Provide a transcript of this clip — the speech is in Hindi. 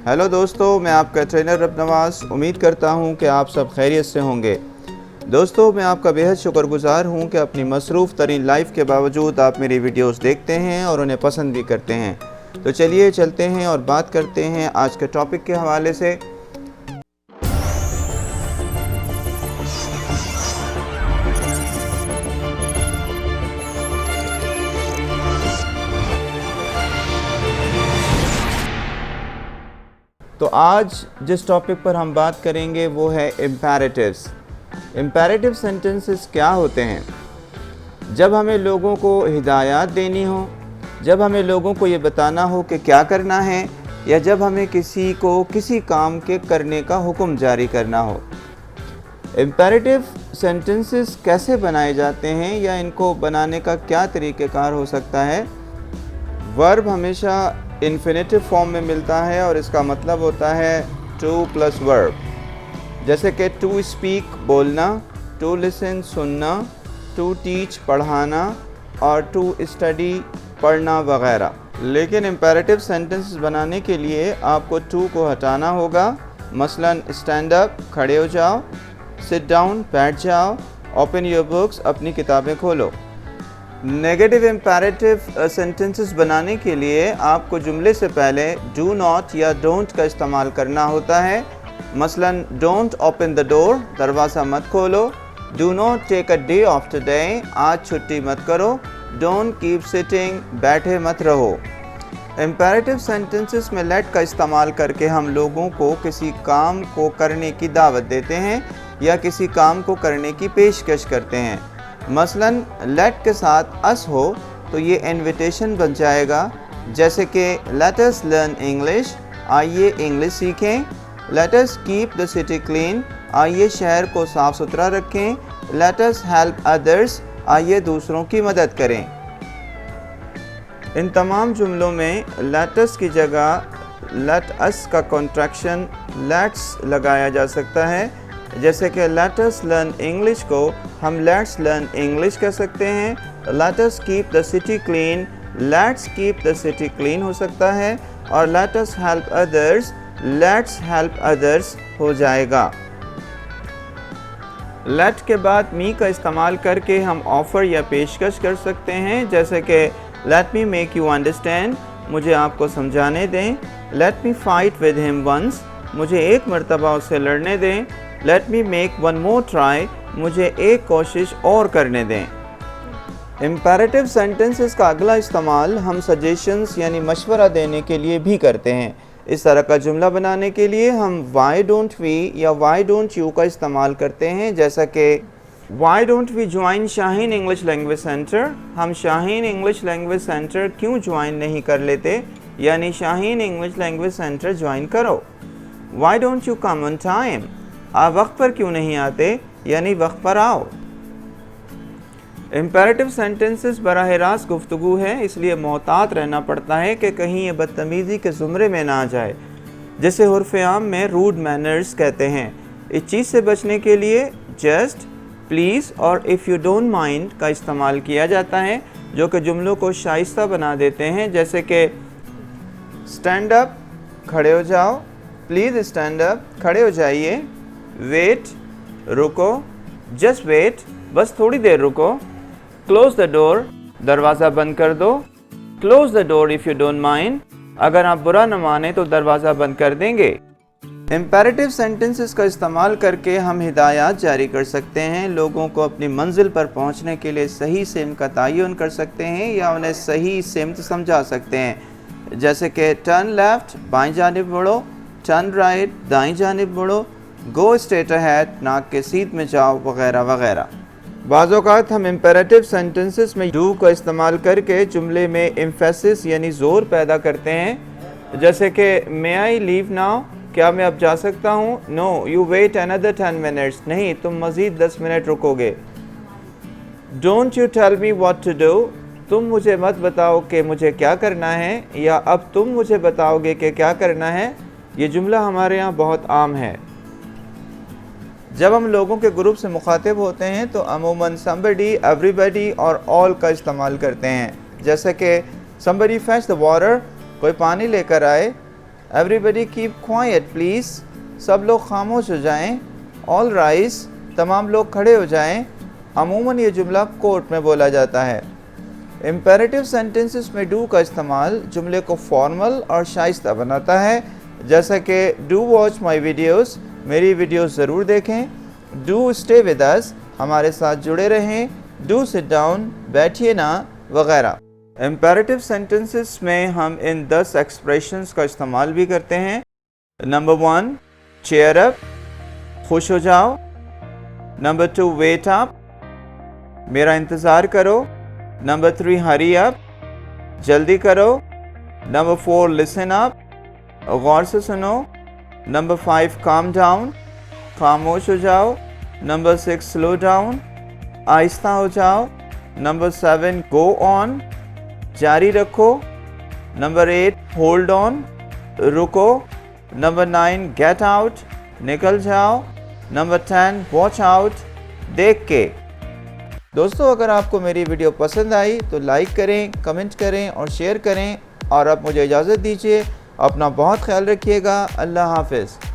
हेलो दोस्तों, मैं आपका ट्रेनर रब नवाज़। उम्मीद करता हूं कि आप सब खैरियत से होंगे। दोस्तों, मैं आपका बेहद शुक्रगुज़ार हूं कि अपनी मसरूफ़ तरीन लाइफ के बावजूद आप मेरी वीडियोस देखते हैं और उन्हें पसंद भी करते हैं। तो चलिए चलते हैं और बात करते हैं आज के टॉपिक के हवाले से। तो आज जिस टॉपिक पर हम बात करेंगे वो है इम्पेरेटिव्स। इम्पेरेटिव सेंटेंसेस क्या होते हैं? जब हमें लोगों को हिदायत देनी हो, जब हमें लोगों को ये बताना हो कि क्या करना है, या जब हमें किसी को किसी काम के करने का हुक्म जारी करना हो। इम्पेरेटिव सेंटेंसेस कैसे बनाए जाते हैं या इनको बनाने का क्या तरीक़ेकार हो सकता है? वर्ब हमेशा इन्फिनेटिव फॉर्म में मिलता है और इसका मतलब होता है टू प्लस वर्ब। जैसे कि टू स्पीक बोलना, टू लिसन सुनना, टू टीच पढ़ाना और टू स्टडी पढ़ना वगैरह। लेकिन इम्पेरेटिव सेंटेंसेस बनाने के लिए आपको टू को हटाना होगा। मसलन स्टैंड अप खड़े हो जाओ, सिट डाउन बैठ जाओ, ओपन योर बुक्स अपनी किताबें खोलो। नेगेटिव इम्पेरेटिव सेंटेंसेस बनाने के लिए आपको जुमले से पहले डू नॉट या डोंट का इस्तेमाल करना होता है। मसलन डोंट ओपन द डोर, दरवाज़ा मत खोलो। Do not take a day off today, आज छुट्टी मत करो। डोंट कीप सिटिंग, बैठे मत रहो। इम्पेरेटिव सेंटेंसेस में लेट का इस्तेमाल करके हम लोगों को किसी काम को करने की दावत देते हैं या किसी काम को करने की पेशकश करते हैं। मसलन लेट के साथ अस हो तो ये इन्विटेशन बन जाएगा, जैसे कि लेट अस लर्न इंग्लिश, आइए इंग्लिश सीखें। Let us keep the city clean, आइए शहर को साफ़ सुथरा रखें। लेट अस हेल्प अदर्स, आइए दूसरों की मदद करें। इन तमाम जुमलों में लेट अस की जगह लेट अस का कॉन्ट्रैक्शन लेट्स लगाया जा सकता है। जैसे कि लेट अस लर्न इंग्लिश को हम लेट्स लर्न इंग्लिश कह सकते हैं। Let us keep the city clean, let's keep the city clean हो सकता है। और let us help others, let's help others हो जाएगा। लेट के बाद मी का इस्तेमाल करके हम ऑफ़र या पेशकश कर सकते हैं, जैसे कि let me make you understand, मुझे आपको समझाने दें। Let me fight with him once, मुझे एक मरतबा उससे लड़ने दें। Let me make one more try, मुझे एक कोशिश और करने दें। इम्पेरेटिव सेंटेंसेस का अगला इस्तेमाल हम सजेशंस यानी मशवरा देने के लिए भी करते हैं। इस तरह का जुमला बनाने के लिए हम वाई डोंट वी या वाई डोंट यू का इस्तेमाल करते हैं, जैसा कि why don't we join Shaheen English language centre, हम शाहीन इंग्लिश लैंग्वेज सेंटर क्यों ज्वाइन नहीं कर लेते, यानी Shaheen English language centre join करो। Why don't you come on time, आप वक्त पर क्यों नहीं आते, यानी वक्त पर आओ। इम्पेरेटिव सेंटेंसेस बराह रास्त गुफ्तगू है, इसलिए मोहतात रहना पड़ता है कि कहीं ये बदतमीज़ी के ज़ुमरे में ना आ जाए, जिसे उर्फ़ आम में रूड मैनर्स कहते हैं। इस चीज़ से बचने के लिए जस्ट, प्लीज़ और इफ़ यू डोंट माइंड का इस्तेमाल किया जाता है, जो कि जुमलों को शाइस्ता बना देते हैं। जैसे कि स्टैंड अप खड़े हो जाओ, प्लीज़ स्टैंड अप खड़े हो जाइए। वेट रुको, जस्ट वेट बस थोड़ी देर रुको। क्लोज द डोर, दरवाज़ा बंद कर दो। Close the door if you don't mind, अगर आप बुरा न माने तो दरवाज़ा बंद कर देंगे। इम्पेरेटिव सेंटेंसेस का इस्तेमाल करके हम हिदायत जारी कर सकते हैं, लोगों को अपनी मंजिल पर पहुंचने के लिए सही सिमत का तयन कर सकते हैं या उन्हें सही सिमत समझा सकते हैं। जैसे कि टर्न लेफ्ट बाएं जानिब मुड़ो, टर्न राइट दाएं जानिब मुड़ो, गो स्ट्रेट अहेड नाक के सीध में जाओ वगैरह वगैरह। बाज़ औक़ात हम इम्पेरेटिव सेंटेंसेस में डू का इस्तेमाल करके जुमले में एम्फेसिस यानी ज़ोर पैदा करते हैं। जैसे कि मे आई लीव नाउ, क्या मैं अब जा सकता हूँ? No you wait another 10 minutes, नहीं तुम मज़ीद 10 मिनट रुकोगे। Don't you tell me what to do, तुम मुझे मत बताओ कि मुझे क्या करना है, या अब तुम मुझे बताओगे कि क्या करना है। ये जुमला हमारे यहाँ बहुत आम है। जब हम लोगों के ग्रुप से मुखातिब होते हैं तो अमूमन somebody, everybody और all का इस्तेमाल करते हैं। जैसे कि somebody fetch the water, कोई पानी लेकर आए। एवरीबडी कीप क्वाइट प्लीज़, सब लोग खामोश हो जाएं। ऑल राइज, तमाम लोग खड़े हो जाएं। अमूमन ये जुमला कोर्ट में बोला जाता है। इम्पेरेटिव सेंटेंसेस में डू का इस्तेमाल जुमले को फॉर्मल और शाइस्ता बनाता है, जैसा कि डू वॉच माई वीडियोज़, मेरी वीडियोज़ ज़रूर देखें। डू स्टे विद अस, हमारे साथ जुड़े रहें। डू सिट डाउन, बैठिए ना, वगैरह। इम्पेरेटिव सेंटेंसेस में हम इन 10 एक्सप्रेशंस का इस्तेमाल भी करते हैं। नंबर 1, चेयर अप, खुश हो जाओ। नंबर 2, वेट अप, मेरा इंतज़ार करो। नंबर 3, हरी अप, जल्दी करो। नंबर 4, लिसन अप, गौर से सुनो। नंबर 5, काम डाउन, खामोश हो जाओ। नंबर 6, स्लो डाउन, आहिस्ता हो जाओ। नंबर 7, गो ऑन, जारी रखो। नंबर 8, होल्ड ऑन, रुको। नंबर 9, गेट आउट, निकल जाओ। नंबर 10, वॉच आउट, देख के। दोस्तों, अगर आपको मेरी वीडियो पसंद आई तो लाइक करें, कमेंट करें और शेयर करें। और अब मुझे इजाज़त दीजिए। अपना बहुत ख्याल रखिएगा। अल्लाह हाफ़िज़।